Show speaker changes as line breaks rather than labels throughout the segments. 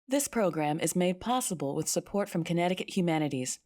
This program is made possible with support from Connecticut Humanities.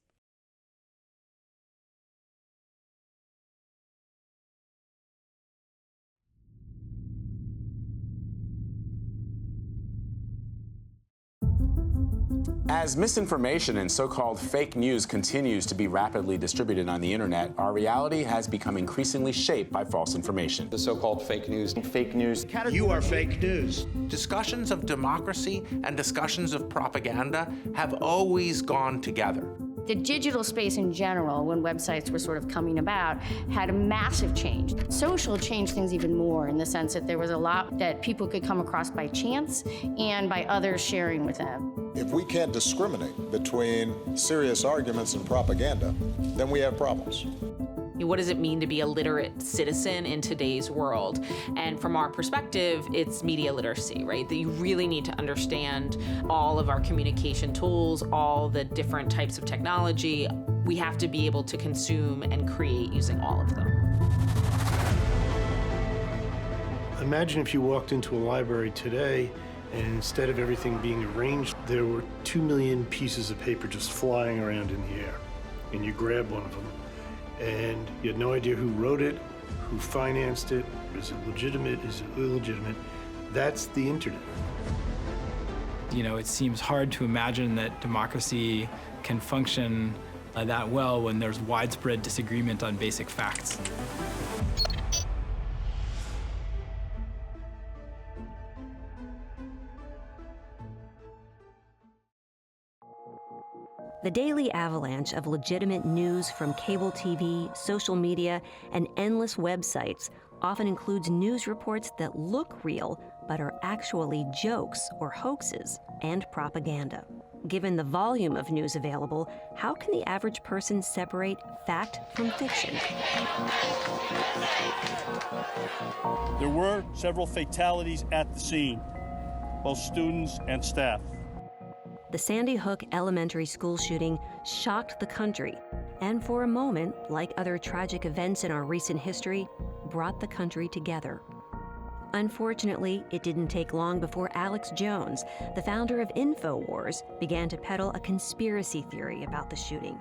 As misinformation and so-called fake news continues to be rapidly distributed on the internet, our reality has become increasingly shaped by false information.
The so-called fake news.
Fake news.
You are fake news.
Discussions of democracy and discussions of propaganda have always gone together.
The digital space in general, when websites were sort of coming about, had a massive change. Social changed things even more in the sense that there was a lot that people could come across by chance and by others sharing with them.
If we can't discriminate between serious arguments and propaganda, then we have problems.
What does it mean to be a literate citizen in today's world? And from our perspective, it's media literacy, right? That you really need to understand all of our communication tools, all the different types of technology. We have to be able to consume and create using all of them.
Imagine if you walked into a library today and instead of everything being arranged, there were 2 million pieces of paper just flying around in the air. And you grab one of them, and you had no idea who wrote it, who financed it, is it legitimate, is it illegitimate? That's the internet.
You know, it seems hard to imagine that democracy can function that well when there's widespread disagreement on basic facts.
The daily avalanche of legitimate news from cable TV, social media, and endless websites often includes news reports that look real but are actually jokes or hoaxes and propaganda. Given the volume of news available, how can the average person separate fact from fiction?
There were several fatalities at the scene, both students and staff.
The Sandy Hook Elementary School shooting shocked the country, and for a moment, like other tragic events in our recent history, brought the country together. Unfortunately, it didn't take long before Alex Jones, the founder of InfoWars, began to peddle a conspiracy theory about the shooting.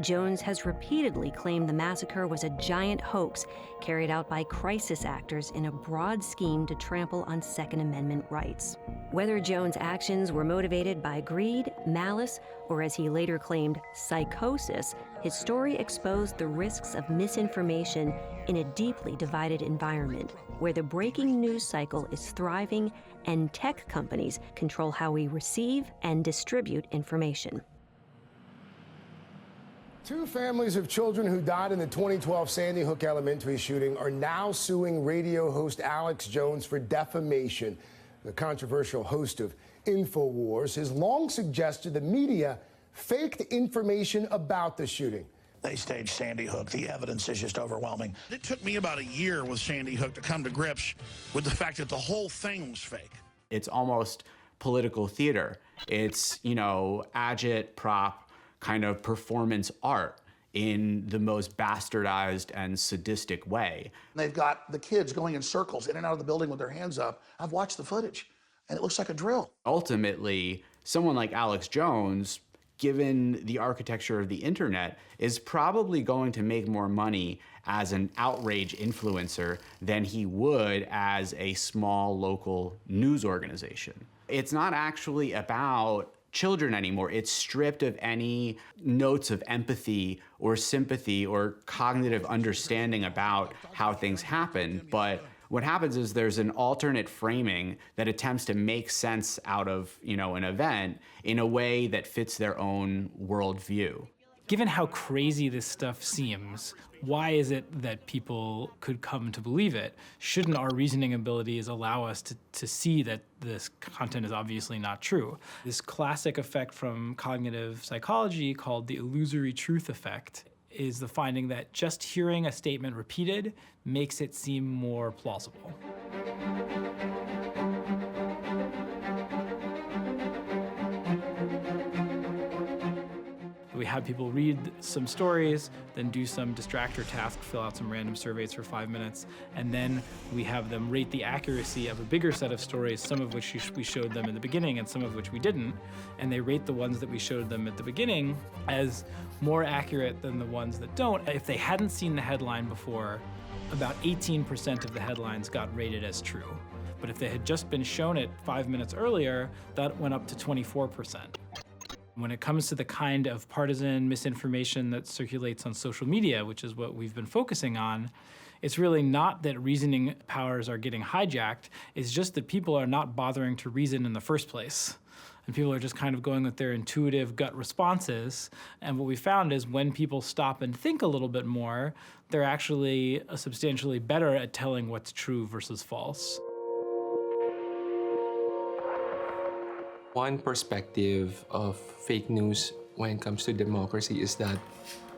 Jones has repeatedly claimed the massacre was a giant hoax carried out by crisis actors in a broad scheme to trample on Second Amendment rights. Whether Jones' actions were motivated by greed, malice, or as he later claimed, psychosis, his story exposed the risks of misinformation in a deeply divided environment where the breaking news cycle is thriving and tech companies control how we receive and distribute information.
Two families of children who died in the 2012 Sandy Hook Elementary shooting are now suing radio host Alex Jones for defamation. The controversial host of InfoWars has long suggested the media faked information about the shooting.
They staged Sandy Hook. The evidence is just overwhelming. It took me about a year with Sandy Hook to come to grips with the fact that the whole thing was fake.
It's almost political theater. It's, agit-prop kind of performance art in the most bastardized and sadistic way.
They've got the kids going in circles in and out of the building with their hands up. I've watched the footage, and it looks like a drill.
Ultimately, someone like Alex Jones, given the architecture of the internet, is probably going to make more money as an outrage influencer than he would as a small local news organization. It's not actually about children anymore. It's stripped of any notes of empathy or sympathy or cognitive understanding about how things happen. But what happens is there's an alternate framing that attempts to make sense out of, an event in a way that fits their own worldview.
Given how crazy this stuff seems, why is it that people could come to believe it? Shouldn't our reasoning abilities allow us to see that this content is obviously not true? This classic effect from cognitive psychology called the illusory truth effect is the finding that just hearing a statement repeated makes it seem more plausible. We have people read some stories, then do some distractor task, fill out some random surveys for 5 minutes, and then we have them rate the accuracy of a bigger set of stories, some of which we showed them in the beginning and some of which we didn't. And they rate the ones that we showed them at the beginning as more accurate than the ones that don't. If they hadn't seen the headline before, about 18% of the headlines got rated as true. But if they had just been shown it 5 minutes earlier, that went up to 24%. When it comes to the kind of partisan misinformation that circulates on social media, which is what we've been focusing on, it's really not that reasoning powers are getting hijacked, it's just that people are not bothering to reason in the first place. And people are just kind of going with their intuitive gut responses. And what we found is when people stop and think a little bit more, they're actually substantially better at telling what's true versus false.
One perspective of fake news when it comes to democracy is that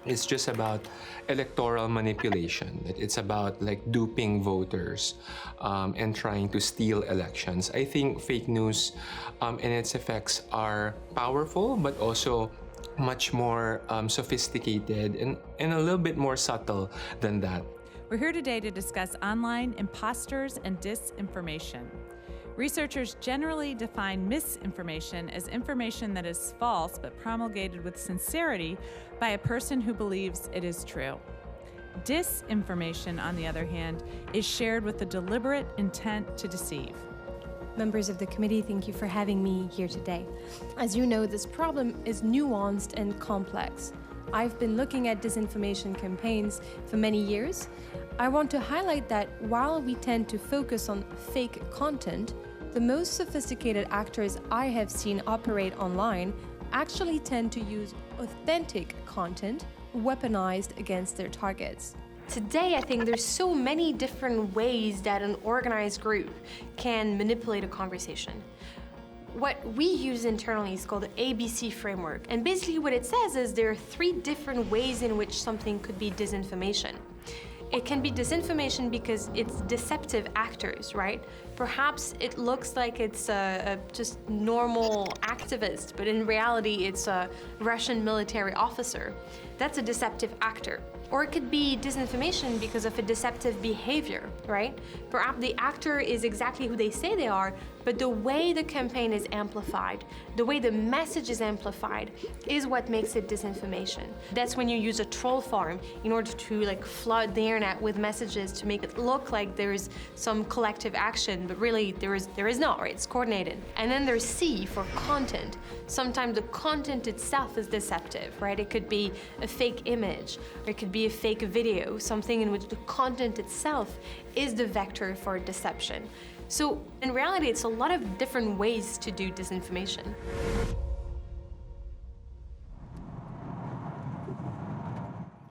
it's just about electoral manipulation. That it's about like duping voters and trying to steal elections. I think fake news and its effects are powerful, but also much more sophisticated and a little bit more subtle than that.
We're here today to discuss online imposters and disinformation. Researchers generally define misinformation as information that is false but promulgated with sincerity by a person who believes it is true. Disinformation, on the other hand, is shared with the deliberate intent to deceive.
Members of the committee, thank you for having me here today. As you know, this problem is nuanced and complex. I've been looking at disinformation campaigns for many years. I want to highlight that while we tend to focus on fake content, the most sophisticated actors I have seen operate online actually tend to use authentic content weaponized against their targets.
Today, I think there's so many different ways that an organized group can manipulate a conversation. What we use internally is called the ABC framework. And basically what it says is there are 3 different ways in which something could be disinformation. It can be disinformation because it's deceptive actors, right? Perhaps it looks like it's a just normal activist, but in reality it's a Russian military officer. That's a deceptive actor. Or it could be disinformation because of a deceptive behavior, right? Perhaps the actor is exactly who they say they are, but the way the campaign is amplified, the way the message is amplified, is what makes it disinformation. That's when you use a troll farm in order to flood the internet with messages to make it look like there's some collective action, but really there is not, right? It's coordinated. And then there's C for content. Sometimes the content itself is deceptive, right? It could be a fake image, or it could be a fake video, something in which the content itself is the vector for deception. So in reality, it's a lot of different ways to do disinformation.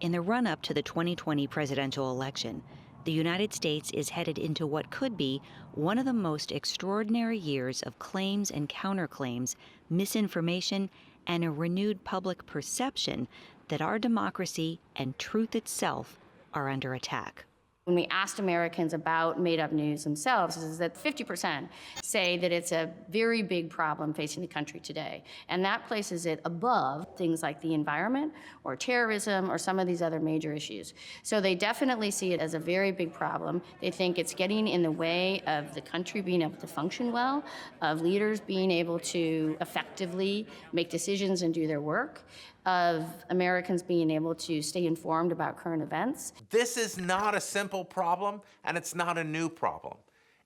In the run-up to the 2020 presidential election, the United States is headed into what could be one of the most extraordinary years of claims and counterclaims, misinformation, and a renewed public perception that our democracy and truth itself are under attack.
When we asked Americans about made-up news themselves, is that 50% say that it's a very big problem facing the country today. And that places it above things like the environment or terrorism or some of these other major issues. So they definitely see it as a very big problem. They think it's getting in the way of the country being able to function well, of leaders being able to effectively make decisions and do their work, of Americans being able to stay informed about current events.
This is not a simple problem, and it's not a new problem.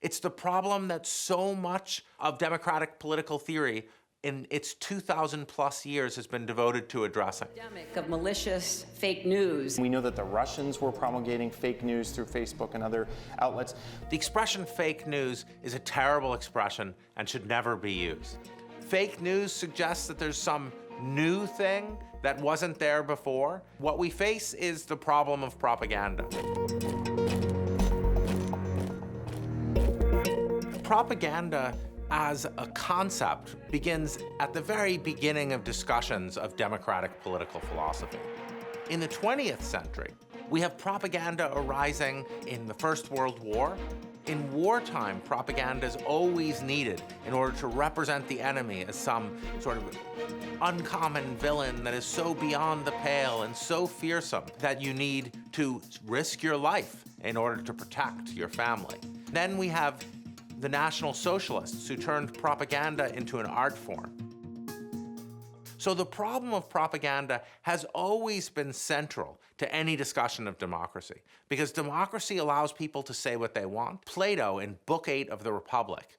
It's the problem that so much of democratic political theory in its 2,000 plus years has been devoted to addressing.
Of malicious fake news.
We know that the Russians were promulgating fake news through Facebook and other outlets.
The expression fake news is a terrible expression and should never be used. Fake news suggests that there's some new thing that wasn't there before. What we face is the problem of propaganda. Propaganda as a concept begins at the very beginning of discussions of democratic political philosophy. In the 20th century, we have propaganda arising in the First World War, In wartime, propaganda is always needed in order to represent the enemy as some sort of uncommon villain that is so beyond the pale and so fearsome that you need to risk your life in order to protect your family. Then we have the National Socialists who turned propaganda into an art form. So the problem of propaganda has always been central to any discussion of democracy, because democracy allows people to say what they want. Plato, in Book 8 of the Republic,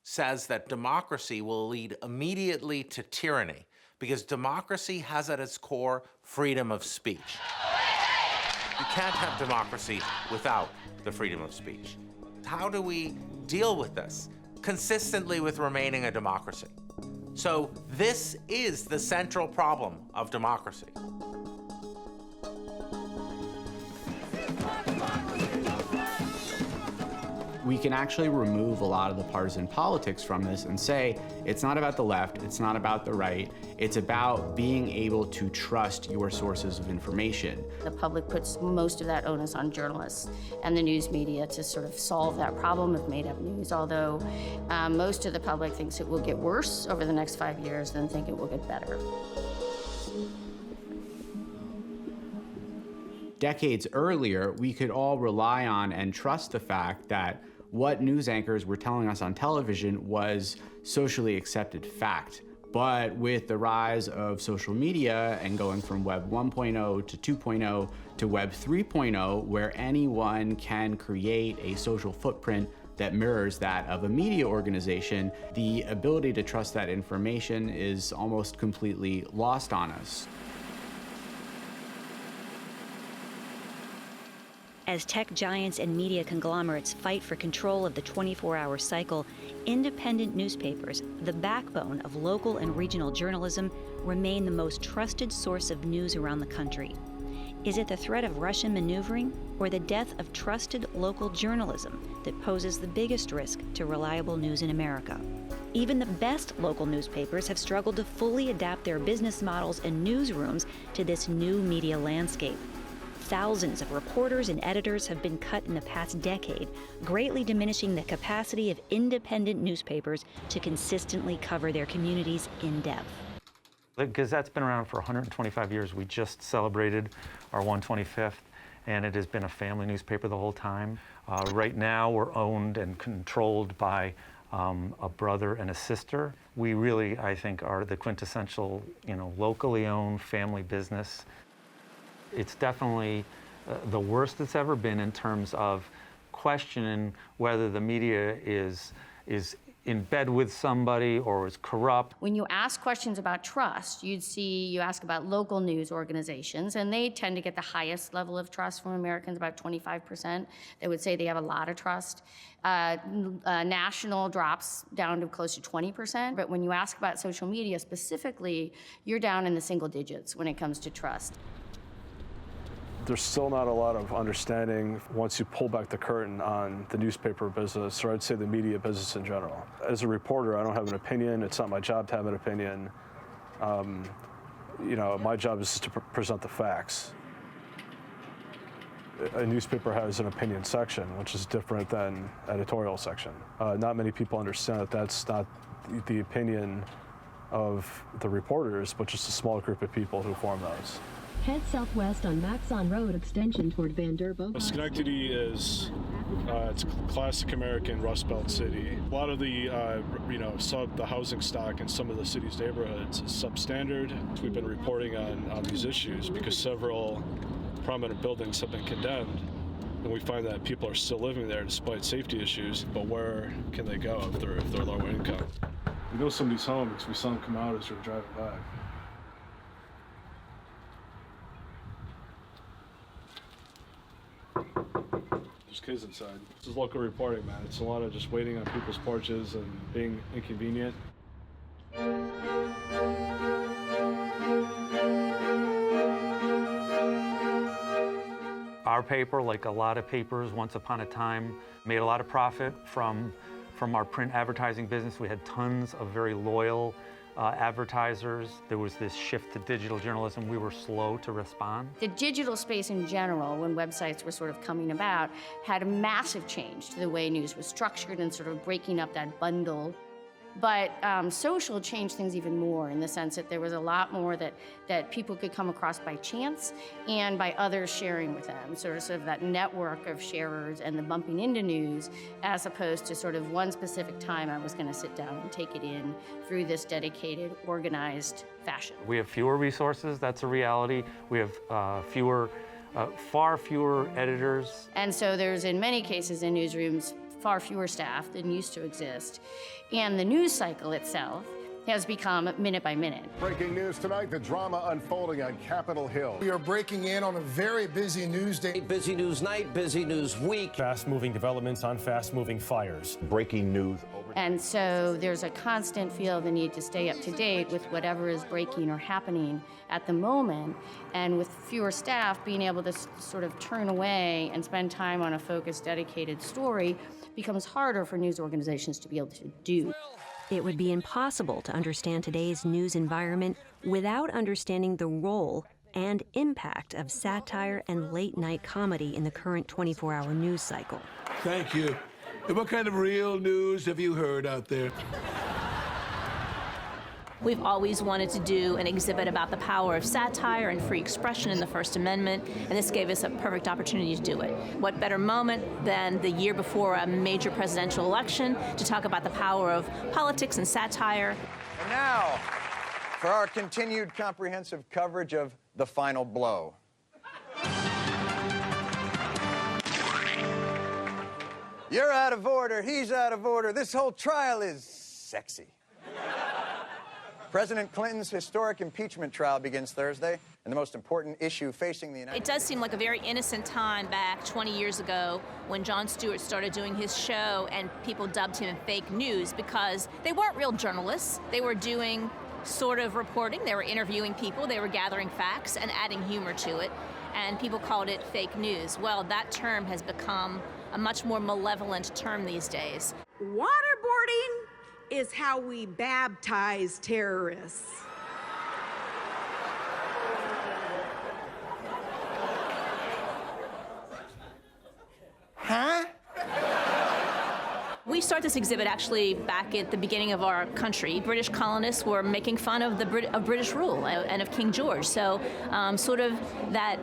says that democracy will lead immediately to tyranny, because democracy has at its core freedom of speech. You can't have democracy without the freedom of speech. How do we deal with this consistently with remaining a democracy? So this is the central problem of democracy.
We can actually remove a lot of the partisan politics from this and say it's not about the left, it's not about the right, it's about being able to trust your sources of information.
The public puts most of that onus on journalists and the news media to sort of solve that problem of made-up news, although most of the public thinks it will get worse over the next 5 years than think it will get better.
Decades earlier, we could all rely on and trust the fact that what news anchors were telling us on television was socially accepted fact. But with the rise of social media and going from Web 1.0 to 2.0 to Web 3.0, where anyone can create a social footprint that mirrors that of a media organization, the ability to trust that information is almost completely lost on us.
As tech giants and media conglomerates fight for control of the 24-hour cycle, independent newspapers, the backbone of local and regional journalism, remain the most trusted source of news around the country. Is it the threat of Russian maneuvering or the death of trusted local journalism that poses the biggest risk to reliable news in America? Even the best local newspapers have struggled to fully adapt their business models and newsrooms to this new media landscape. Thousands of reporters and editors have been cut in the past decade, greatly diminishing the capacity of independent newspapers to consistently cover their communities in depth.
The Gazette's been around for 125 years. We just celebrated our 125th, and it has been a family newspaper the whole time. Right now, we're owned and controlled by a brother and a sister. We really, I think, are the quintessential, locally owned family business. It's definitely the worst it's ever been in terms of questioning whether the media is in bed with somebody or is corrupt.
When you ask questions about trust, you ask about local news organizations, and they tend to get the highest level of trust from Americans, about 25%. They would say they have a lot of trust. National drops down to close to 20%. But when you ask about social media specifically, you're down in the single digits when it comes to trust.
There's still not a lot of understanding once you pull back the curtain on the newspaper business, or I'd say the media business in general. As a reporter, I don't have an opinion. It's not my job to have an opinion. My job is to present the facts. A newspaper has an opinion section, which is different than editorial section. Not many people understand that that's not the opinion of the reporters, but just a small group of people who form those.
Head southwest on Maxon Road extension toward Vanderbilt.
Schenectady is it's a classic American Rust Belt city. A lot of the the housing stock in some of the city's neighborhoods is substandard. We've been reporting on these issues because several prominent buildings have been condemned, and we find that people are still living there despite safety issues. But where can they go if they're low income? We know somebody's home because we saw them come out as they're driving by. There's kids inside. This is local reporting, man. It's a lot of just waiting on people's porches and being inconvenient.
Our paper, like a lot of papers once upon a time, made a lot of profit from our print advertising business. We had tons of very loyal advertisers. There was this shift to digital journalism. We were slow to respond.
The digital space in general, when websites were sort of coming about, had a massive change to the way news was structured and sort of breaking up that bundle. But social changed things even more in the sense that there was a lot more that people could come across by chance and by others sharing with them, sort of that network of sharers and the bumping into news, as opposed to sort of one specific time I was going to sit down and take it in through this dedicated, organized fashion.
We have fewer resources, that's a reality. We have far fewer editors.
And so there's, in many cases in newsrooms, far fewer staff than used to exist. And the news cycle itself has become minute by minute.
Breaking news tonight, the drama unfolding on Capitol Hill. We are breaking in on a very busy news day.
Busy news night, busy news week.
Fast-moving developments on fast-moving fires.
Breaking news.
And so there's a constant feel of the need to stay up to date with whatever is breaking or happening at the moment. And with fewer staff, being able to sort of turn away and spend time on a focused, dedicated story becomes harder for news organizations to be able to do.
It would be impossible to understand today's news environment without understanding the role and impact of satire and late-night comedy in the current 24-hour news cycle.
Thank you. And what kind of real news have you heard out there?
We've always wanted to do an exhibit about the power of satire and free expression in the First Amendment, and this gave us a perfect opportunity to do it. What better moment than the year before a major presidential election to talk about the power of politics and satire.
And now, for our continued comprehensive coverage of The Final Blow. You're out of order, he's out of order, this whole trial is sexy. President Clinton's historic impeachment trial begins Thursday, and the most important issue facing the United
States. It does seem like a very innocent time back 20 years ago when Jon Stewart started doing his show and people dubbed him fake news because they weren't real journalists. They were doing sort of reporting, they were interviewing people, they were gathering facts and adding humor to it, and people called it fake news. Well, that term has become a much more malevolent term these days.
Waterboarding is how we baptize terrorists.
Huh?
We started this exhibit actually back at the beginning of our country. British colonists were making fun of British rule and of King George. So sort of that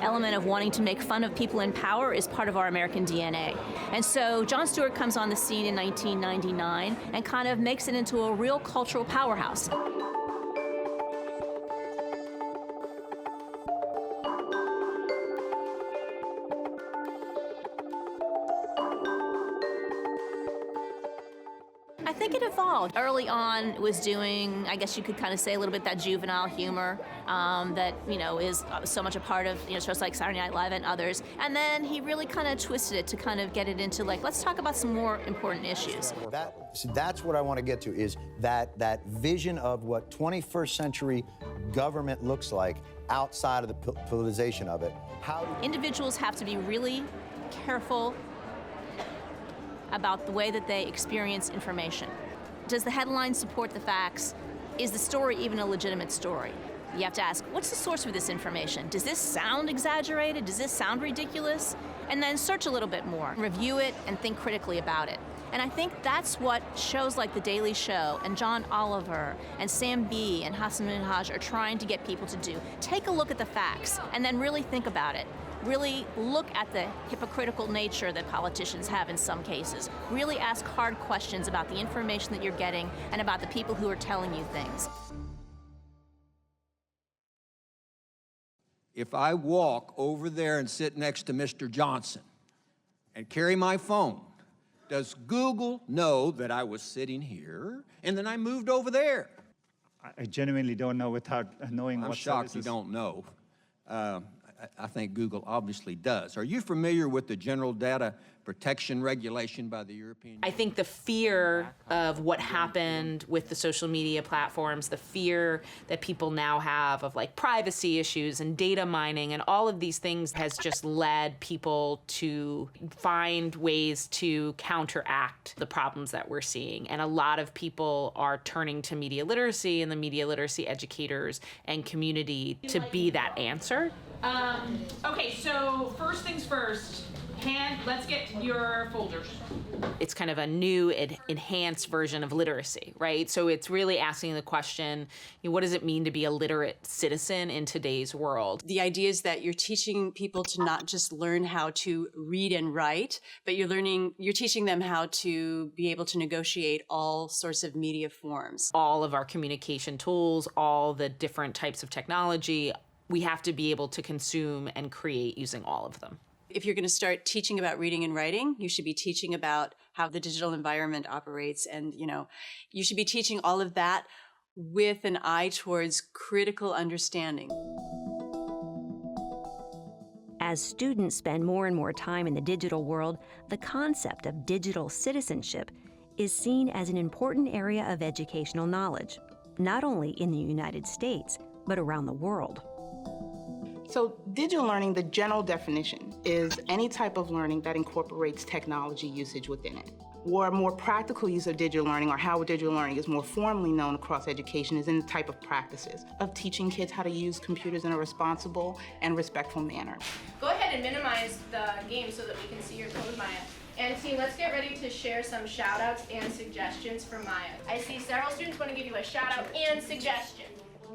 element of wanting to make fun of people in power is part of our American DNA. And so Jon Stewart comes on the scene in 1999 and kind of makes it into a real cultural powerhouse. I think it evolved. Early on, it was doing, I guess you could kind of say a little bit that juvenile humor that, you know, is so much a part of, you know, shows like Saturday Night Live and others. And then he really kind of twisted it to kind of get it into like, let's talk about some more important issues.
That's what I want to get to, is that vision of what 21st century government looks like outside of the politicization of it.
Individuals have to be really careful about the way that they experience information. Does the headline support the facts? Is the story even a legitimate story? You have to ask, what's the source of this information? Does this sound exaggerated? Does this sound ridiculous? And then search a little bit more, review it, and think critically about it. And I think that's what shows like The Daily Show and John Oliver and Sam Bee and Hassan Minhaj are trying to get people to do. Take a look at the facts and then really think about it. Really look at the hypocritical nature that politicians have in some cases. Really ask hard questions about the information that you're getting and about the people who are telling you things.
If I walk over there and sit next to Mr. Johnson and carry my phone, does Google know that I was sitting here and then I moved over there?
I genuinely don't know without knowing what
I'm shocked you don't know. I think Google obviously does. Are you familiar with the General Data protection regulation by the European Union.
I think the fear of what happened with the social media platforms, the fear that people now have of like privacy issues and data mining and all of these things has just led people to find ways to counteract the problems that we're seeing. And a lot of people are turning to media literacy and the media literacy educators and community to be that answer.
Okay, so first things first, let's get your folders.
It's kind of a new, enhanced version of literacy, right? So it's really asking the question, what does it mean to be a literate citizen in today's world?
The idea is that you're teaching people to not just learn how to read and write, but you're teaching them how to be able to negotiate all sorts of media forms.
All of our communication tools, all the different types of technology, we have to be able to consume and create using all of them.
If you're going to start teaching about reading and writing, you should be teaching about how the digital environment operates. And, you should be teaching all of that with an eye towards critical understanding.
As students spend more and more time in the digital world, the concept of digital citizenship is seen as an important area of educational knowledge, not only in the United States, but around the world.
So digital learning, the general definition, is any type of learning that incorporates technology usage within it. Or a more practical use of digital learning, or how digital learning is more formally known across education, is in the type of practices of teaching kids how to use computers in a responsible and respectful manner.
Go ahead and minimize the game so that we can see your code, Maya. And team, let's get ready to share some shout outs and suggestions from Maya. I see several students want to give you a shout out and suggestion.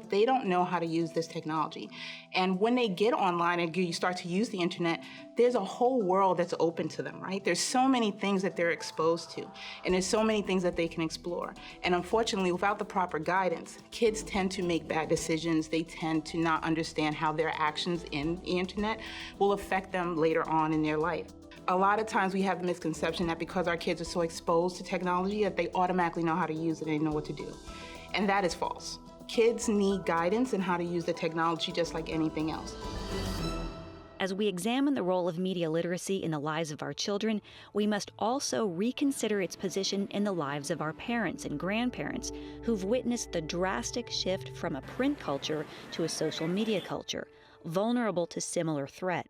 They don't know how to use this technology. And when they get online and you start to use the internet, there's a whole world that's open to them, right? There's so many things that they're exposed to, and there's so many things that they can explore. And unfortunately, without the proper guidance, kids tend to make bad decisions. They tend to not understand how their actions in the internet will affect them later on in their life. A lot of times we have the misconception that because our kids are so exposed to technology that they automatically know how to use it and they know what to do. And that is false. Kids need guidance in how to use the technology just like anything else.
As we examine the role of media literacy in the lives of our children, we must also reconsider its position in the lives of our parents and grandparents who've witnessed the drastic shift from a print culture to a social media culture, vulnerable to similar threat.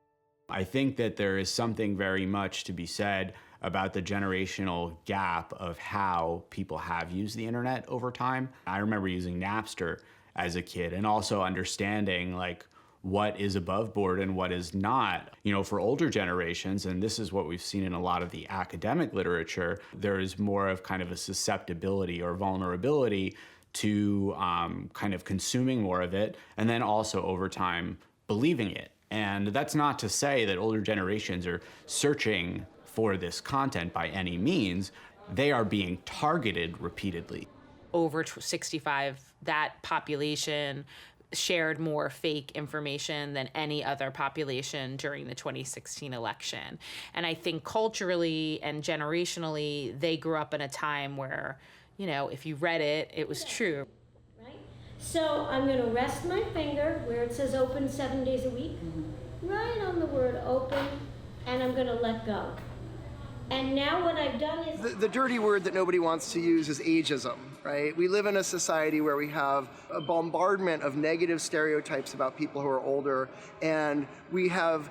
I think that there is something very much to be said about the generational gap of how people have used the internet over time. I remember using Napster as a kid and also understanding like what is above board and what is not. For older generations, and this is what we've seen in a lot of the academic literature, there is more of kind of a susceptibility or vulnerability to kind of consuming more of it, and then also over time believing it. And that's not to say that older generations are searching for this content by any means. They are being targeted repeatedly.
Over 65, that population shared more fake information than any other population during the 2016 election. And I think culturally and generationally, they grew up in a time where, if you read it, it was true.
So I'm going to rest my finger where it says open 7 days a week, right on the word open, and I'm going to let go. And now what I've done is...
The dirty word that nobody wants to use is ageism, right? We live in a society where we have a bombardment of negative stereotypes about people who are older, and we have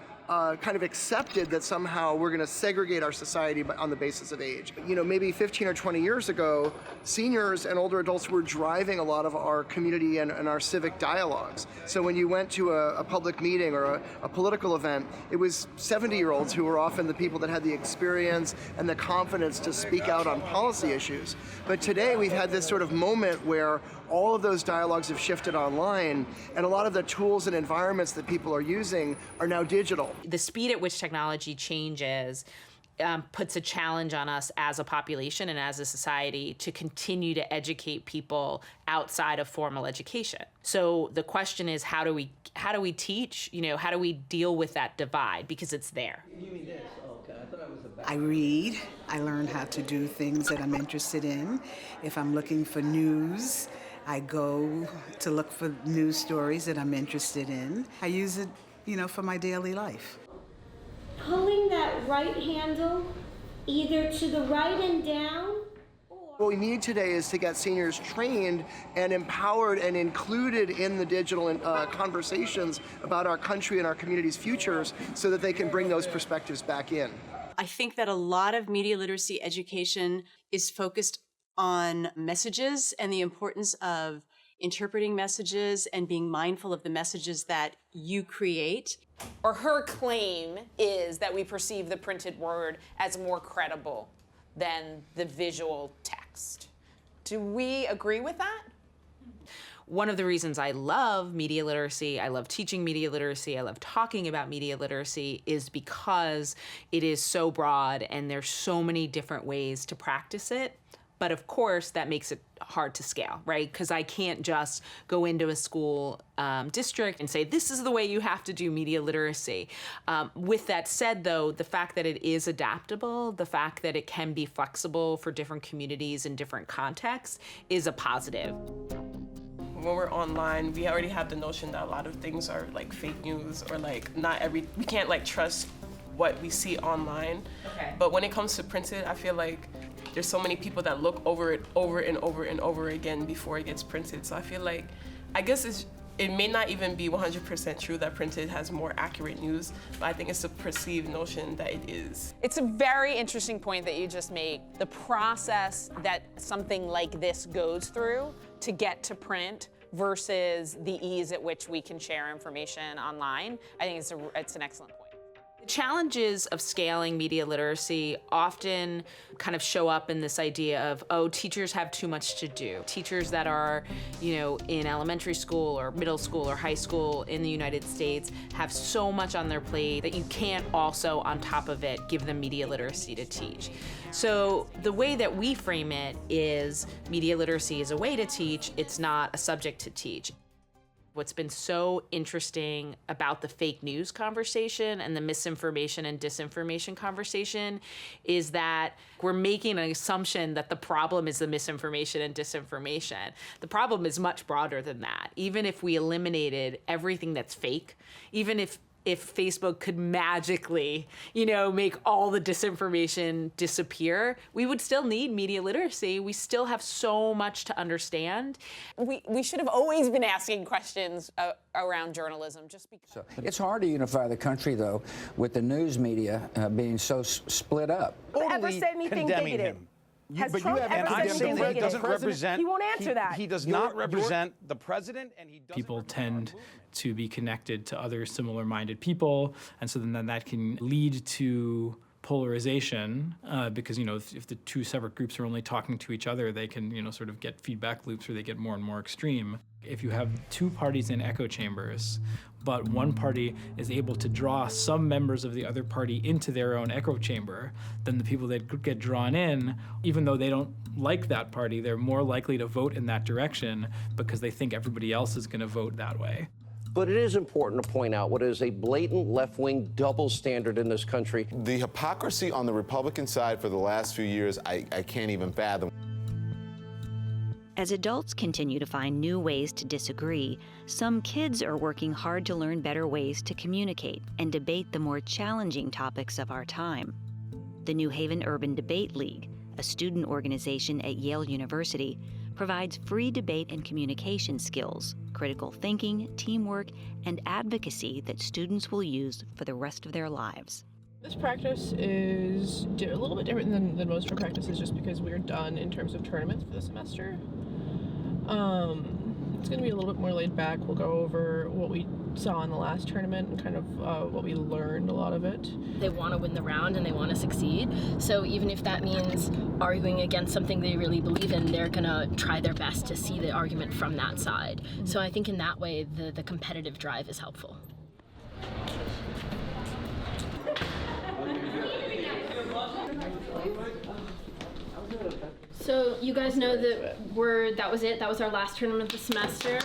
kind of accepted that somehow we're going to segregate our society on the basis of age. Maybe 15 or 20 years ago, seniors and older adults were driving a lot of our community and our civic dialogues. So when you went to a public meeting or a political event, it was 70-year-olds who were often the people that had the experience and the confidence to speak out on policy issues. But today we've had this sort of moment where all of those dialogues have shifted online, and a lot of the tools and environments that people are using are now digital.
The speed at which technology changes puts a challenge on us as a population and as a society to continue to educate people outside of formal education. So the question is, how do we teach? How do we deal with that divide? Because it's there.
You mean this? Oh, okay. I thought I was a I read. I learn how to do things that I'm interested in. If I'm looking for news, I go to look for news stories that I'm interested in. I use it, for my daily life.
pulling that right handle either to the right and down.
What we need today is to get seniors trained and empowered and included in the digital conversations about our country and our community's futures so that they can bring those perspectives back in.
I think that a lot of media literacy education is focused on messages and the importance of interpreting messages and being mindful of the messages that you create.
Or her claim is that we perceive the printed word as more credible than the visual text. Do we agree with that? One of the reasons I love media literacy, I love teaching media literacy, I love talking about media literacy is because it is so broad and there's so many different ways to practice it. But of course, that makes it hard to scale, right? Because I can't just go into a school district and say, this is the way you have to do media literacy. With that said, though, the fact that it is adaptable, the fact that it can be flexible for different communities and different contexts is a positive.
When we're online, we already have the notion that a lot of things are like fake news or like we can't like trust what we see online.
Okay.
But when it comes to printed, I feel like there's so many people that look over it over and over and over again before it gets printed. So I feel like, I guess it may not even be 100% true that printed has more accurate news, but I think it's a perceived notion that it is.
It's a very interesting point that you just made. The process that something like this goes through to get to print versus the ease at which we can share information online, I think it's an excellent point. The challenges of scaling media literacy often kind of show up in this idea of, oh, teachers have too much to do. Teachers that are, in elementary school or middle school or high school in the United States have so much on their plate that you can't also, on top of it, give them media literacy to teach. So the way that we frame it is media literacy is a way to teach, it's not a subject to teach. What's been so interesting about the fake news conversation and the misinformation and disinformation conversation is that we're making an assumption that the problem is the misinformation and disinformation. The problem is much broader than that. Even if we eliminated everything that's fake, even if Facebook could magically, make all the disinformation disappear, we would still need media literacy. We still have so much to understand. We should have always been asking questions around journalism just because.
So it's hard to unify the country, though, with the news media being so split up.
Ever said anything bigoted? Has Trump ever said anything bigoted? He won't answer that.
He does not represent the president, and he doesn't.
People tend to be connected to other similar-minded people, and so then that can lead to polarization because if the two separate groups are only talking to each other, they can sort of get feedback loops where they get more and more extreme. If you have two parties in echo chambers, but one party is able to draw some members of the other party into their own echo chamber, then the people that get drawn in, even though they don't like that party, they're more likely to vote in that direction because they think everybody else is going to vote that way.
But it is important to point out what is a blatant left-wing double standard in this country.
The hypocrisy on the Republican side for the last few years, I can't even fathom.
As adults continue to find new ways to disagree, some kids are working hard to learn better ways to communicate and debate the more challenging topics of our time. The New Haven Urban Debate League, a student organization at Yale University, provides free debate and communication skills, critical thinking, teamwork, and advocacy that students will use for the rest of their lives.
This practice is a little bit different than most of our practices just because we're done in terms of tournaments for the semester. It's going to be a little bit more laid back. We'll go over what we saw in the last tournament and kind of what we learned, a lot of it.
They want to win the round and they want to succeed. So even if that means arguing against something they really believe in, they're going to try their best to see the argument from that side. So I think in that way, the competitive drive is helpful. So you guys know that that was it. That was our last tournament of the semester.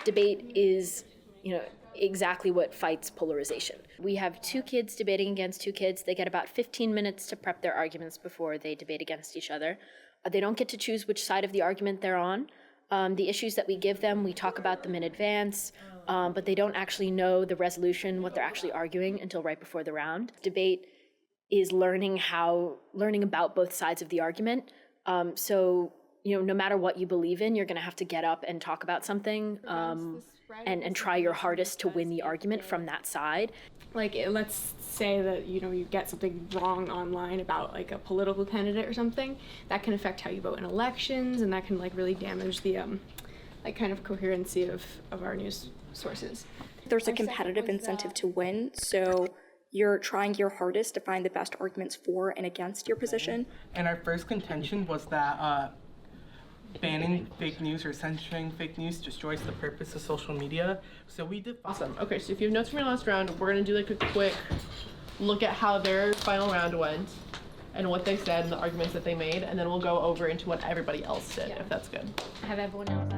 Debate is, exactly what fights polarization. We have two kids debating against two kids. They get about 15 minutes to prep their arguments before they debate against each other. They don't get to choose which side of the argument they're on.
The issues that we give them, we talk about them in advance, but they don't actually know the resolution, what they're actually arguing until right before the round. Debate is learning about both sides of the argument. So, no matter what you believe in, you're going to have to get up and talk about something and try your hardest to win the argument from that side.
Like, let's say that, you get something wrong online about like a political candidate or something, that can affect how you vote in elections, and that can really damage the kind of coherency of our news sources.
There's a competitive incentive to win, so you're trying your hardest to find the best arguments for and against your position.
And our first contention was that banning fake news or censoring fake news destroys the purpose of social media. So we did.
Awesome. Okay, so if you have notes from your last round, we're going to do a quick look at how their final round went and what they said and the arguments that they made, and then we'll go over into what everybody else did, if that's good.
Have everyone else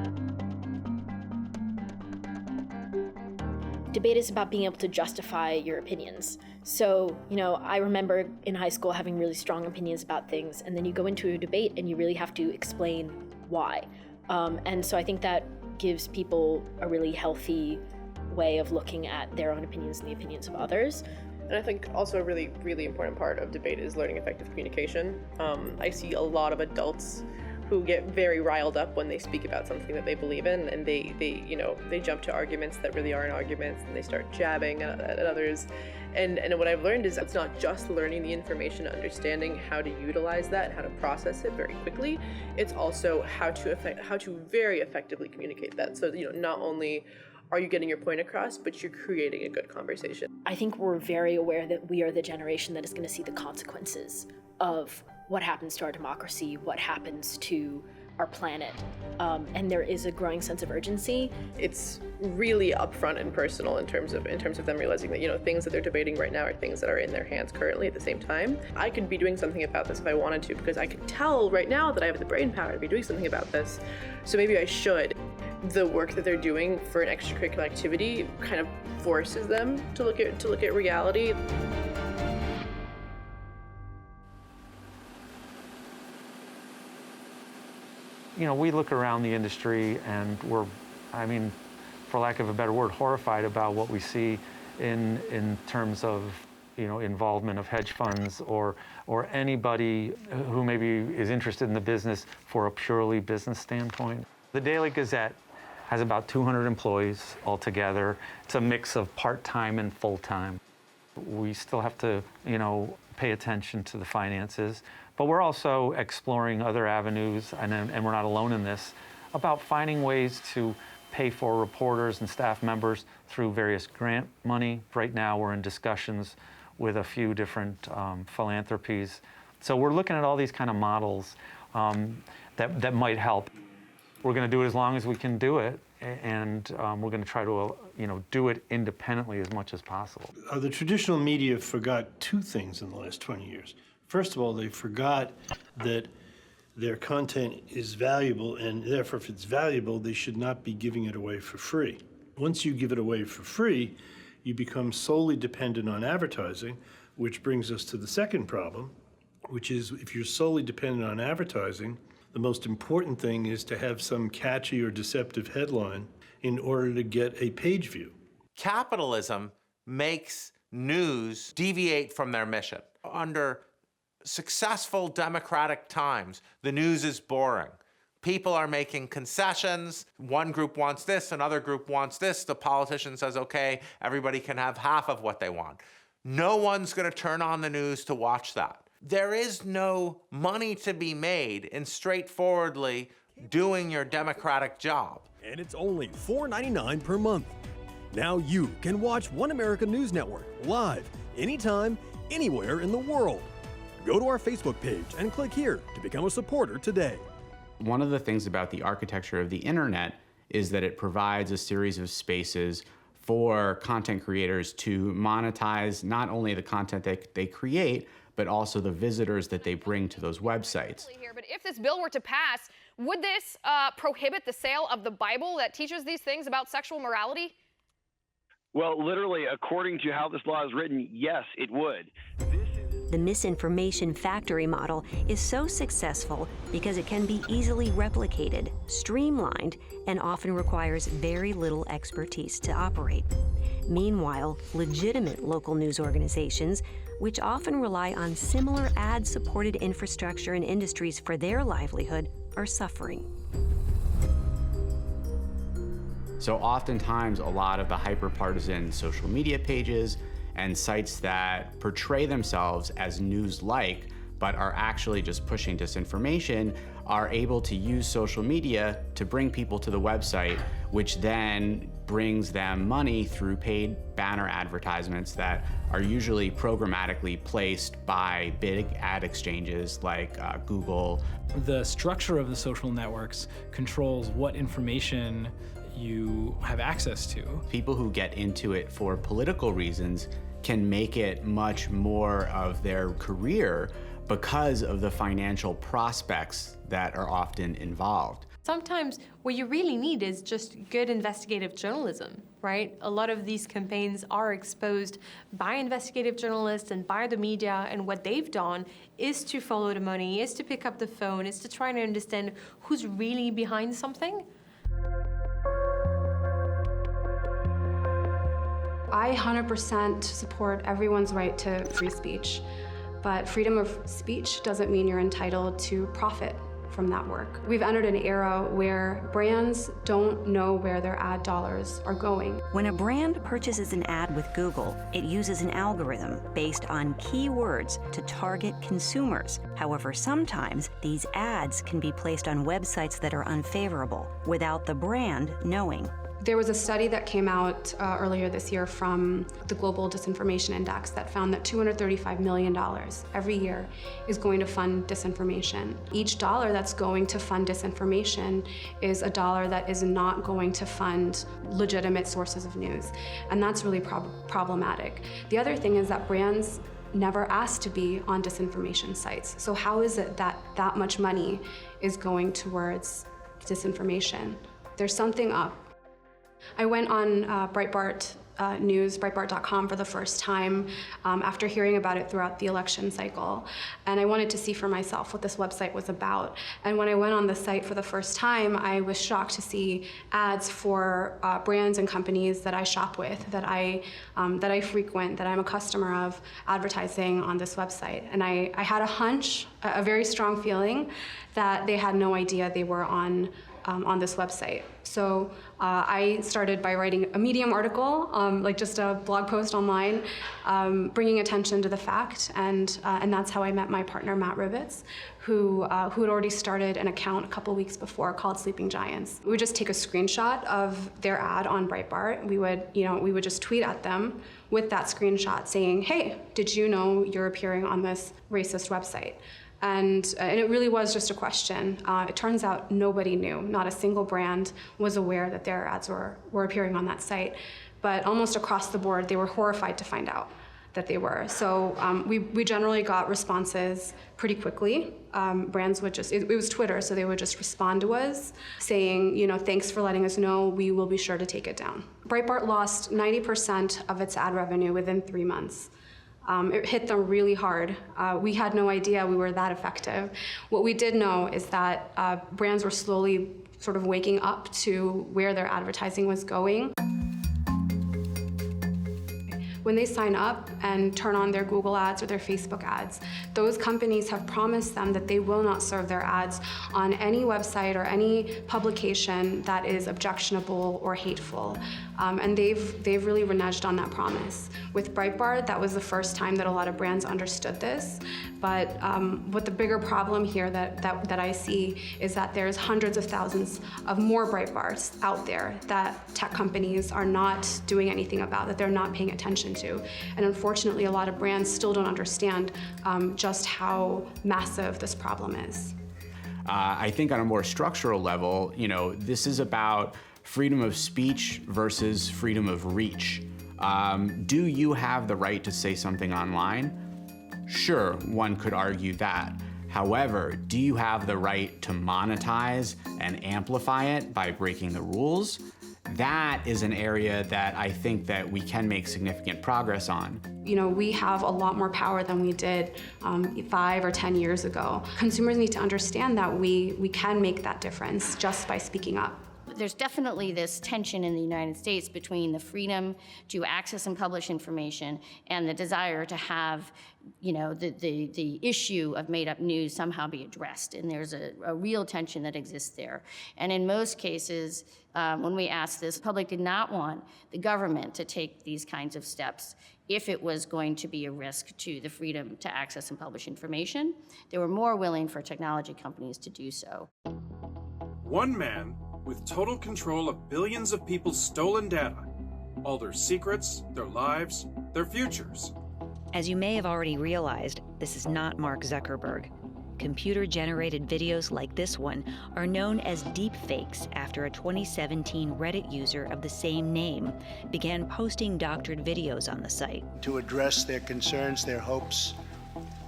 Debate is about being able to justify your opinions. So, I remember in high school having really strong opinions about things, and then you go into a debate and you really have to explain why. And so I think that gives people a really healthy way of looking at their own opinions and the opinions of others.
And I think also a really, really important part of debate is learning effective communication. I see a lot of adults who get very riled up when they speak about something that they believe in, and they jump to arguments that really aren't arguments, and they start jabbing at others. And what I've learned is it's not just learning the information, understanding how to utilize that and how to process it very quickly. It's also how to very effectively communicate that. So not only are you getting your point across, but you're creating a good conversation.
I think we're very aware that we are the generation that is going to see the consequences of what happens to our democracy, what happens to our planet, and there is a growing sense of urgency.
It's really upfront and personal in terms of them realizing that things that they're debating right now are things that are in their hands currently at the same time. I could be doing something about this if I wanted to, because I could tell right now that I have the brain power to be doing something about this. So maybe I should. The work that they're doing for an extracurricular activity kind of forces them to look at reality.
We look around the industry and we're, for lack of a better word, horrified about what we see in terms of, involvement of hedge funds or anybody who maybe is interested in the business for a purely business standpoint. The Daily Gazette has about 200 employees altogether. It's a mix of part-time and full-time. We still have to, pay attention to the finances. But we're also exploring other avenues, and we're not alone in this, about finding ways to pay for reporters and staff members through various grant money. Right now, we're in discussions with a few different philanthropies. So we're looking at all these kind of models that might help. We're going to do it as long as we can do it, and we're going to try to do it independently as much as possible.
The traditional media forgot two things in the last 20 years. First of all, they forgot that their content is valuable, and therefore, if it's valuable, they should not be giving it away for free. Once you give it away for free, you become solely dependent on advertising, which brings us to the second problem, which is if you're solely dependent on advertising, the most important thing is to have some catchy or deceptive headline in order to get a page view.
Capitalism makes news deviate from their mission. Under successful democratic times, the news is boring. People are making concessions. One group wants this, another group wants this. The politician says, okay, everybody can have half of what they want. No one's going to turn on the news to watch that. There is no money to be made in straightforwardly doing your democratic job.
And it's only $4.99 per month. Now you can watch One America News Network live, anytime, anywhere in the world. Go to our Facebook page and click here to become a supporter today.
One of the things about the architecture of the internet is that it provides a series of spaces for content creators to monetize not only the content that they create, but also the visitors that they bring to those websites.
But if this bill were to pass, would this prohibit the sale of the Bible that teaches these things about sexual morality?
Well, literally, according to how this law is written, yes, it would.
The misinformation factory model is so successful because it can be easily replicated, streamlined, and often requires very little expertise to operate. Meanwhile, legitimate local news organizations, which often rely on similar ad-supported infrastructure and industries for their livelihood, are suffering.
So oftentimes, a lot of the hyper-partisan social media pages and sites that portray themselves as news-like, but are actually just pushing disinformation, are able to use social media to bring people to the website, which then brings them money through paid banner advertisements that are usually programmatically placed by big ad exchanges like Google.
The structure of the social networks controls what information you have access to.
People who get into it for political reasons can make it much more of their career because of the financial prospects that are often involved.
Sometimes what you really need is just good investigative journalism, right? A lot of these campaigns are exposed by investigative journalists and by the media, and what they've done is to follow the money, is to pick up the phone, is to try to understand who's really behind something.
I 100% support everyone's right to free speech, but freedom of speech doesn't mean you're entitled to profit from that work. We've entered an era where brands don't know where their ad dollars are going.
When a brand purchases an ad with Google, it uses an algorithm based on keywords to target consumers. However, sometimes these ads can be placed on websites that are unfavorable without the brand knowing.
There was a study that came out earlier this year from the Global Disinformation Index that found that $235 million every year is going to fund disinformation. Each dollar that's going to fund disinformation is a dollar that is not going to fund legitimate sources of news. And that's really problematic. The other thing is that brands never asked to be on disinformation sites. So how is it that that much money is going towards disinformation? There's something up. I went on Breitbart News, Breitbart.com for the first time after hearing about it throughout the election cycle. And I wanted to see for myself what this website was about. And when I went on the site for the first time, I was shocked to see ads for brands and companies that I shop with, that I frequent, that I'm a customer of, advertising on this website. And I had a hunch, a very strong feeling, that they had no idea they were on this website. So I started by writing a Medium article, like just a blog post online, bringing attention to the fact, and that's how I met my partner, Matt Rivitz, who had already started an account a couple weeks before called Sleeping Giants. We would just take a screenshot of their ad on Breitbart. We would just tweet at them with that screenshot saying, "Hey, did you know you're appearing on this racist website?" And it really was just a question. It turns out nobody knew. Not a single brand was aware that their ads were appearing on that site. But almost across the board, they were horrified to find out that they were. So we generally got responses pretty quickly. Brands would just, it was Twitter, so they would just respond to us saying, thanks for letting us know, we will be sure to take it down. Breitbart lost 90% of its ad revenue within 3 months. It hit them really hard. We had no idea we were that effective. What we did know is that brands were slowly sort of waking up to where their advertising was going. When they sign up and turn on their Google ads or their Facebook ads, those companies have promised them that they will not serve their ads on any website or any publication that is objectionable or hateful. And they've really reneged on that promise. With Breitbart, that was the first time that a lot of brands understood this. But what the bigger problem here that I see is that there's hundreds of thousands of more Breitbarts out there that tech companies are not doing anything about, that they're not paying attention to. And unfortunately, a lot of brands still don't understand just how massive this problem is.
I think on a more structural level, this is about freedom of speech versus freedom of reach. Do you have the right to say something online? Sure, one could argue that. However, do you have the right to monetize and amplify it by breaking the rules? that is an area that I think that we can make significant progress on.
You know, we have a lot more power than we did 5 or 10 years ago. Consumers need to understand that we can make that difference just by speaking up.
There's definitely this tension in the United States between the freedom to access and publish information and the desire to have, you know, the issue of made-up news somehow be addressed. And there's a real tension that exists there. And in most cases, when we asked this, the public did not want the government to take these kinds of steps if it was going to be a risk to the freedom to access and publish information. They were more willing for technology companies to do so.
One man with total control of billions of people's stolen data, all their secrets, their lives, their futures.
As you may have already realized, this is not Mark Zuckerberg. Computer-generated videos like this one are known as deepfakes after a 2017 Reddit user of the same name began posting doctored videos on the site.
To address their concerns, their hopes,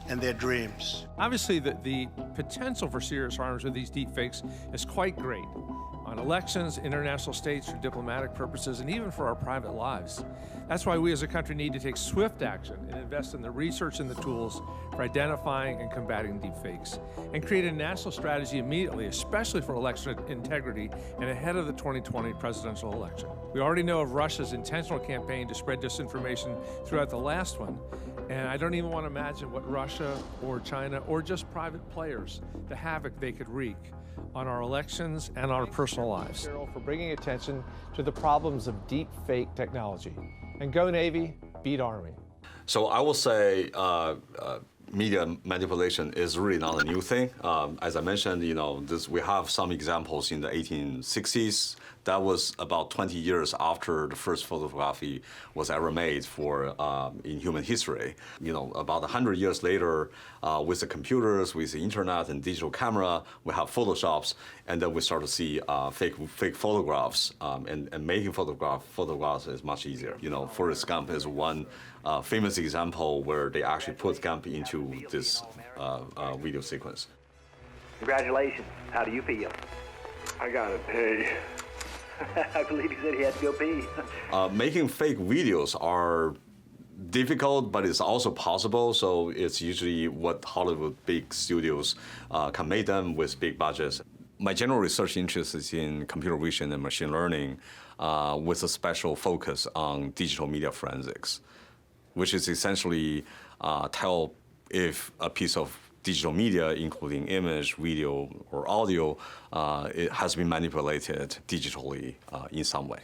and their dreams.
Obviously, the potential for serious harms with these deepfakes is quite great. On elections, international states, for diplomatic purposes, and even for our private lives. That's why we as a country need to take swift action and invest in the research and the tools for identifying and combating deepfakes, and create a national strategy immediately, especially for election integrity and ahead of the 2020 presidential election. We already know of Russia's intentional campaign to spread disinformation throughout the last one, and I don't even want to imagine what Russia or China or just private players, the havoc they could wreak on our elections and our personal lives.
For bringing attention to the problems of deep fake technology. And go Navy, beat Army.
So I will say media manipulation is really not a new thing. As I mentioned, you know, we have some examples in the 1860s. That was about 20 years after the first photography was ever made in human history. You know, about 100 years later, with the computers, with the internet and digital camera, we have Photoshops, and then we start to see fake photographs, and making photographs is much easier. You know, Forrest Gump is one famous example where they actually put Gump into this video sequence.
Congratulations. How do you feel?
I gotta pee.
I believe he said he had to go pee.
Making fake videos are difficult, but it's also possible. So it's usually what Hollywood big studios can make them with big budgets. My general research interest is in computer vision and machine learning with a special focus on digital media forensics, which is essentially tell if a piece of digital media, including image, video, or audio, it has been manipulated digitally in some way.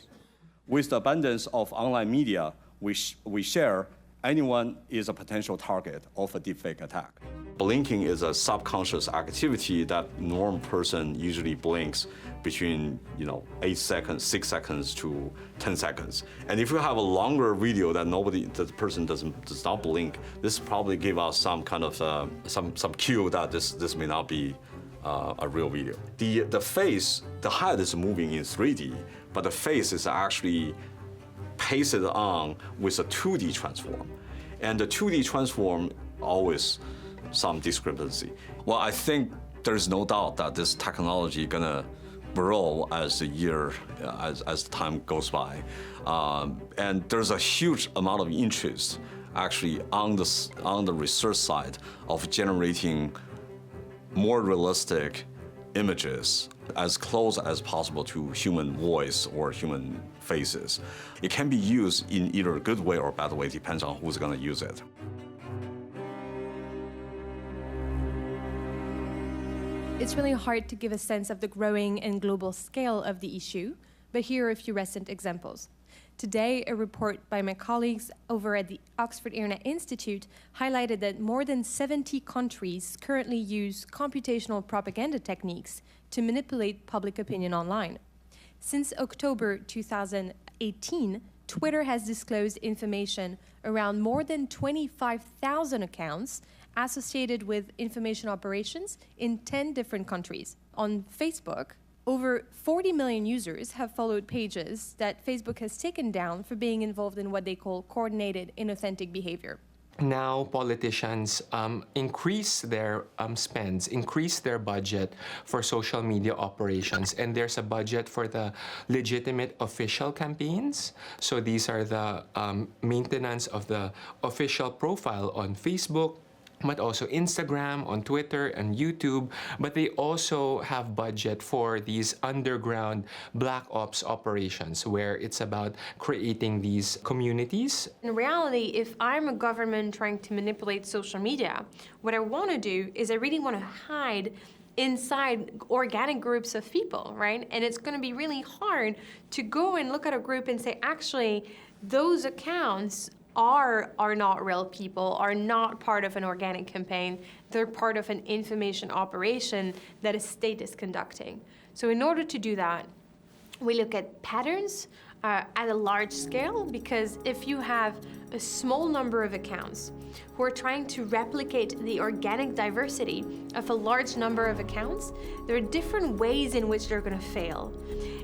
With the abundance of online media we share, anyone is a potential target of a deepfake attack.
Blinking is a subconscious activity that normal person usually blinks between 8 seconds, 6 seconds to 10 seconds. And if you have a longer video that the person does not blink, this probably give us some kind of some cue that this may not be a real video. The face, the head is moving in 3D, but the face is actually pasted on with a 2D transform. And the 2D transform always some discrepancy. Well, I think there's no doubt that this technology gonna grow as as time goes by, and there's a huge amount of interest actually on the research side of generating more realistic images as close as possible to human voice or human faces. It can be used in either a good way or a bad way, depends on who's gonna use it.
It's really hard to give a sense of the growing and global scale of the issue, but here are a few recent examples. Today, a report by my colleagues over at the Oxford Internet Institute highlighted that more than 70 countries currently use computational propaganda techniques to manipulate public opinion online. Since October 2018, Twitter has disclosed information around more than 25,000 accounts associated with information operations in 10 different countries. On Facebook, over 40 million users have followed pages that Facebook has taken down for being involved in what they call coordinated inauthentic behavior.
now politicians increase their spends, increase their budget for social media operations. And there's a budget for the legitimate official campaigns. So these are the maintenance of the official profile on Facebook, but also Instagram, on Twitter, and YouTube. But they also have budget for these underground black ops operations where it's about creating these communities.
In reality, if I'm a government trying to manipulate social media, what I want to do is I really want to hide inside organic groups of people, right? And it's going to be really hard to go and look at a group and say, actually, those accounts are not real people, are not part of an organic campaign. They're part of an information operation that a state is conducting. So in order to do that, we look at patterns at a large scale, because if you have a small number of accounts who are trying to replicate the organic diversity of a large number of accounts, there are different ways in which they're going to fail.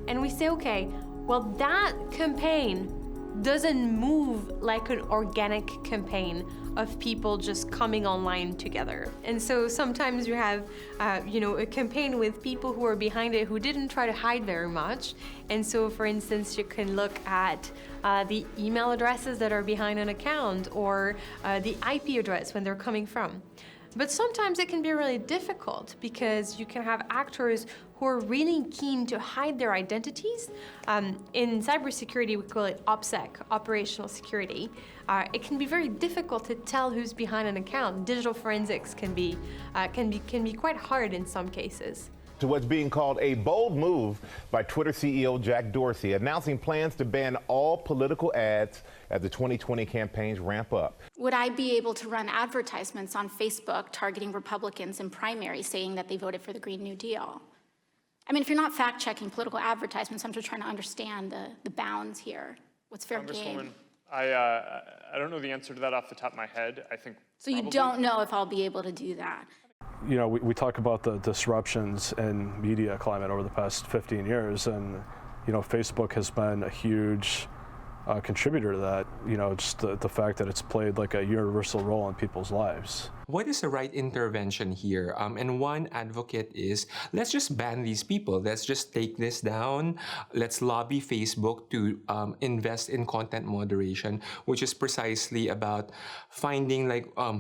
And we say, okay, well, that campaign doesn't move like an organic campaign of people just coming online together. And so sometimes you have, a campaign with people who are behind it who didn't try to hide very much. And so, for instance, you can look at the email addresses that are behind an account, or the IP address when they're coming from. But sometimes it can be really difficult because you can have actors who are really keen to hide their identities. In cybersecurity, we call it OPSEC, operational security. It can be very difficult to tell who's behind an account. Digital forensics can be quite hard in some cases.
To what's being called a bold move by Twitter CEO Jack Dorsey, announcing plans to ban all political ads as the 2020 campaigns ramp up.
Would I be able to run advertisements on Facebook targeting Republicans in primaries saying that they voted for the Green New Deal? I mean, if you're not fact-checking political advertisements, I'm just trying to understand the bounds here. What's fair game?
I don't know the answer to that off the top of my head. I think
so. You don't know if I'll be able to do that.
You know, we talk about the disruptions in media climate over the past 15 years, and, Facebook has been a huge contributor to that, just the fact that it's played like a universal role in people's lives.
What is the right intervention here? And one advocate is, let's just ban these people. Let's just take this down. Let's lobby Facebook to invest in content moderation, which is precisely about finding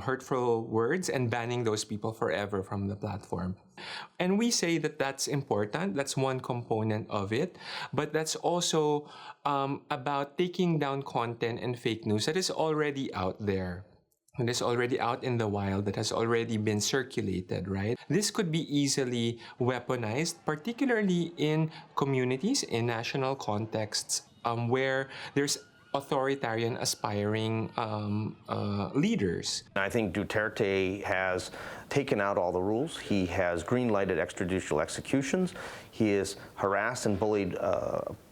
hurtful words and banning those people forever from the platform. And we say that that's important. That's one component of it. But that's also about taking down content and fake news that is already out there. And is already out in the wild, that has already been circulated, right? This could be easily weaponized, particularly in communities, in national contexts, where there's authoritarian aspiring leaders.
I think Duterte has taken out all the rules. He has green-lighted extrajudicial executions. He has harassed and bullied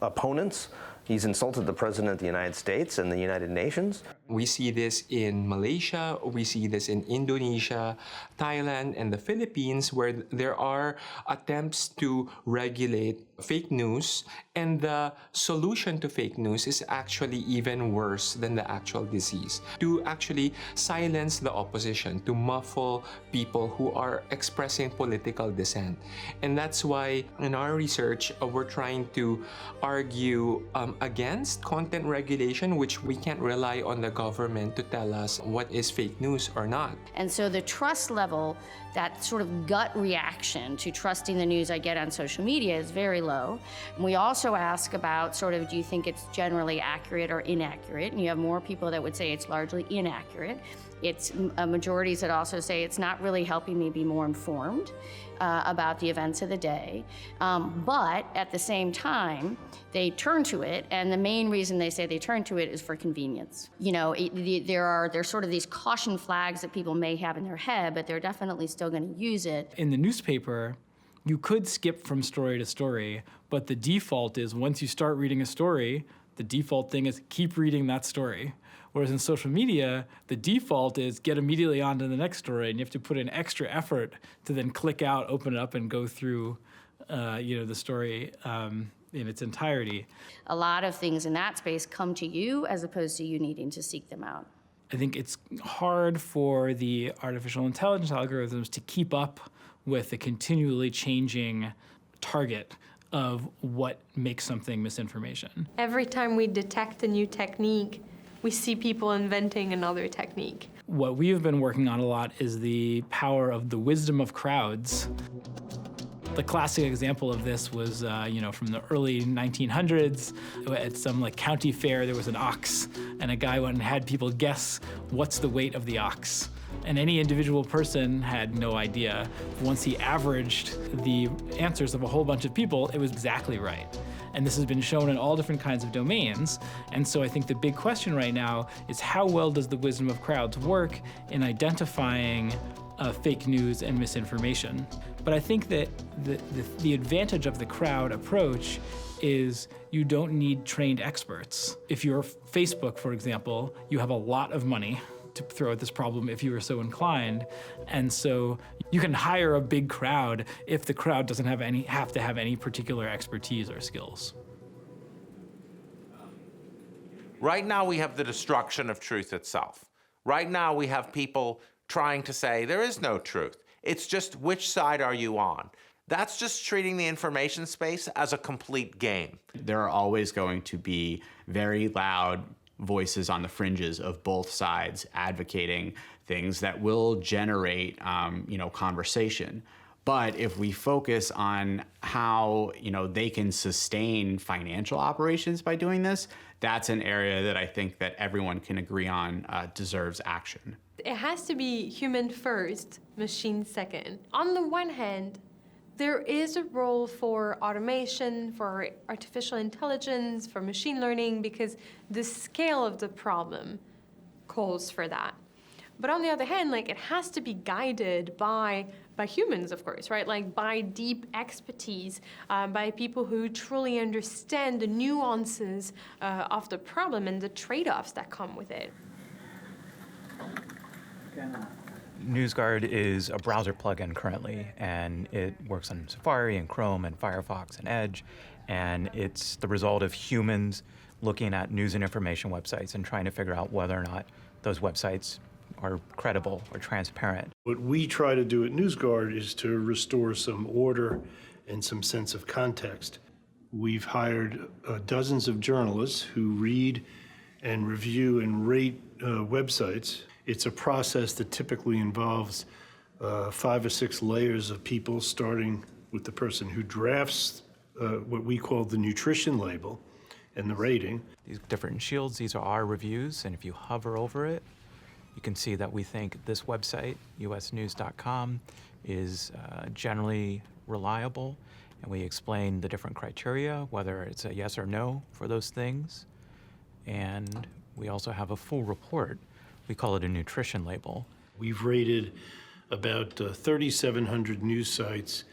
opponents. He's insulted the President of the United States and the United Nations.
We see this in Malaysia, we see this in Indonesia, Thailand, and the Philippines, where there are attempts to regulate fake news, and the solution to fake news is actually even worse than the actual disease. To actually silence the opposition, to muffle people who are expressing political dissent. And that's why in our research, we're trying to argue against content regulation, which we can't rely on the government to tell us what is fake news or not.
And so the trust level, that sort of gut reaction to trusting the news I get on social media is very low. And we also ask about do you think it's generally accurate or inaccurate? And you have more people that would say it's largely inaccurate. It's majorities that also say it's not really helping me be more informed about the events of the day. But at the same time, they turn to it, and the main reason they say they turn to it is for convenience. There's sort of these caution flags that people may have in their head, but they're definitely still going to use it.
In the newspaper, you could skip from story to story, but the default is once you start reading a story, the default thing is keep reading that story. Whereas in social media, the default is get immediately on to the next story, and you have to put in extra effort to then click out, open it up, and go through the story in its entirety.
A lot of things in that space come to you as opposed to you needing to seek them out.
I think it's hard for the artificial intelligence algorithms to keep up with the continually changing target of what makes something misinformation.
Every time we detect a new technique, we see people inventing another technique.
What we've been working on a lot is the power of the wisdom of crowds. The classic example of this was, from the early 1900s. At some county fair, there was an ox, and a guy went and had people guess what's the weight of the ox. And any individual person had no idea. Once he averaged the answers of a whole bunch of people, it was exactly right. And this has been shown in all different kinds of domains. And so I think the big question right now is how well does the wisdom of crowds work in identifying fake news and misinformation? But I think that the advantage of the crowd approach is you don't need trained experts. If you're Facebook, for example, you have a lot of money to throw at this problem if you are so inclined. And so you can hire a big crowd if the crowd doesn't have to have any particular expertise or skills.
Right now we have the destruction of truth itself. Right now we have people trying to say there is no truth. It's just which side are you on? That's just treating the information space as a complete game.
There are always going to be very loud voices on the fringes of both sides advocating things that will generate, conversation. But if we focus on how, they can sustain financial operations by doing this, that's an area that I think that everyone can agree on deserves action.
It has to be human first, machine second. On the one hand, there is a role for automation, for artificial intelligence, for machine learning, because the scale of the problem calls for that. But on the other hand, it has to be guided by humans, of course, right? By deep expertise, by people who truly understand the nuances of the problem and the trade-offs that come with it.
NewsGuard is a browser plugin currently, and it works on Safari and Chrome and Firefox and Edge, and it's the result of humans looking at news and information websites and trying to figure out whether or not those websites are credible or transparent.
What we try to do at NewsGuard is to restore some order and some sense of context. We've hired dozens of journalists who read and review and rate websites. It's a process that typically involves 5 or 6 layers of people, starting with the person who drafts what we call the nutrition label and the rating.
These different shields, these are our reviews, and if you hover over it, you can see that we think this website, usnews.com, is generally reliable, and we explain the different criteria, whether it's a yes or no for those things. And we also have a full report. We call it a nutrition label.
We've rated about 3,700 news sites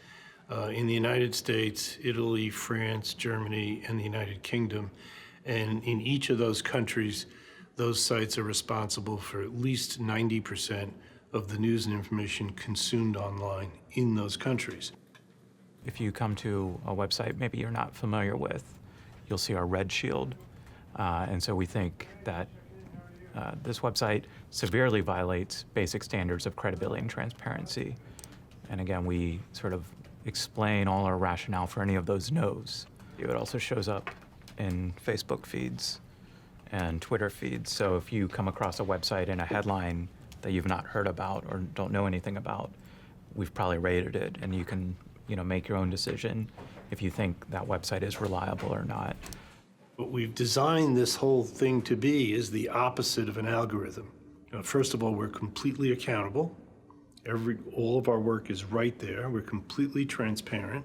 in the United States, Italy, France, Germany, and the United Kingdom. And in each of those countries, those sites are responsible for at least 90% of the news and information consumed online in those countries.
If you come to a website maybe you're not familiar with, you'll see our red shield. And so we think that this website severely violates basic standards of credibility and transparency. And again, we sort of explain all our rationale for any of those no's. It also shows up in Facebook feeds and Twitter feeds. So if you come across a website in a headline that you've not heard about or don't know anything about, we've probably rated it, and you can, make your own decision if you think that website is reliable or not.
What we've designed this whole thing to be is the opposite of an algorithm. First of all, we're completely accountable. All of our work is right there. We're completely transparent.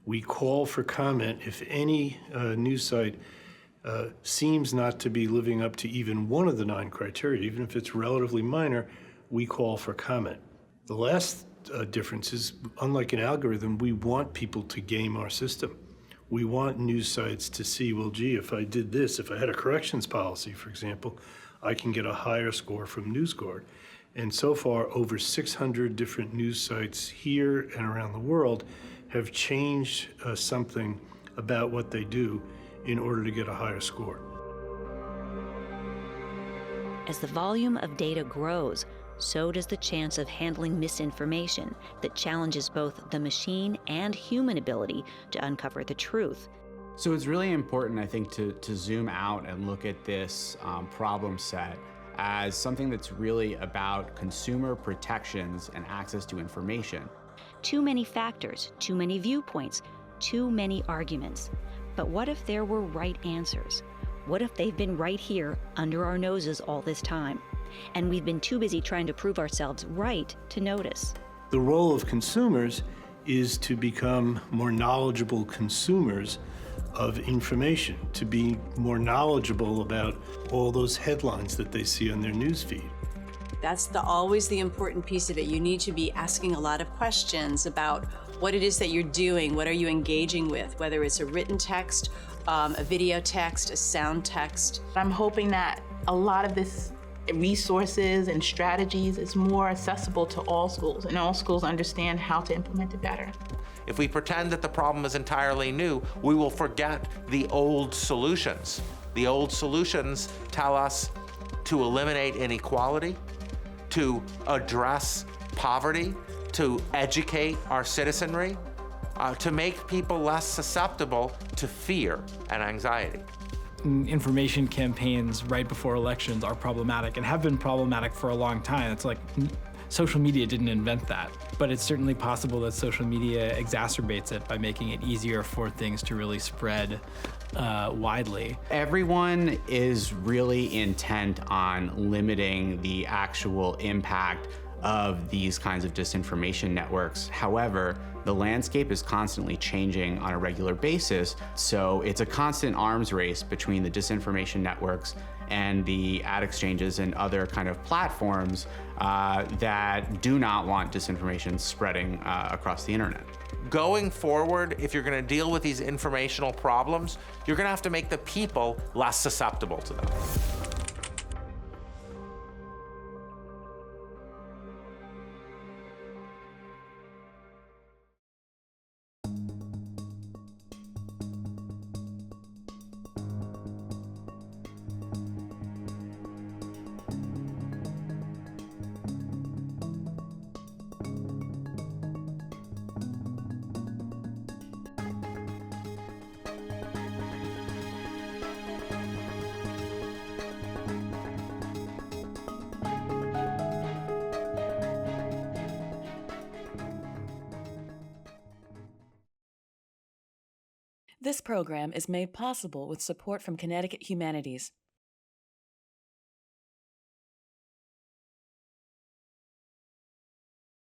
We call for comment if any news site seems not to be living up to even one of the 9 criteria, even if it's relatively minor, we call for comment. The last difference is, unlike an algorithm, we want people to game our system. We want news sites to see, well, gee, if I did this, if I had a corrections policy, for example, I can get a higher score from NewsGuard. And so far, over 600 different news sites here and around the world have changed something about what they do in order to get a higher score.
As the volume of data grows, so does the chance of handling misinformation that challenges both the machine and human ability to uncover the truth.
So it's really important, I think, to zoom out and look at this problem set as something that's really about consumer protections and access to information.
Too many factors, too many viewpoints, too many arguments. But what if there were right answers? What if they've been right here under our noses all this time, and we've been too busy trying to prove ourselves right to notice?
The role of consumers is to become more knowledgeable consumers of information, to be more knowledgeable about all those headlines that they see on their newsfeed.
That's always the important piece of it. You need to be asking a lot of questions about what it is that you're doing, what are you engaging with, whether it's a written text, a video text, a sound text.
I'm hoping that a lot of this resources and strategies is more accessible to all schools, and all schools understand how to implement it better.
If we pretend that the problem is entirely new, we will forget the old solutions. The old solutions tell us to eliminate inequality, to address poverty, to educate our citizenry, to make people less susceptible to fear and anxiety.
Information campaigns right before elections are problematic and have been problematic for a long time. It's like social media didn't invent that, but it's certainly possible that social media exacerbates it by making it easier for things to really spread widely.
Everyone is really intent on limiting the actual impact of these kinds of disinformation networks. However, the landscape is constantly changing on a regular basis, so it's a constant arms race between the disinformation networks and the ad exchanges and other kind of platforms that do not want disinformation spreading across the internet.
Going forward, if you're going to deal with these informational problems, you're going to have to make the people less susceptible to them.
This program is made possible with support from Connecticut Humanities.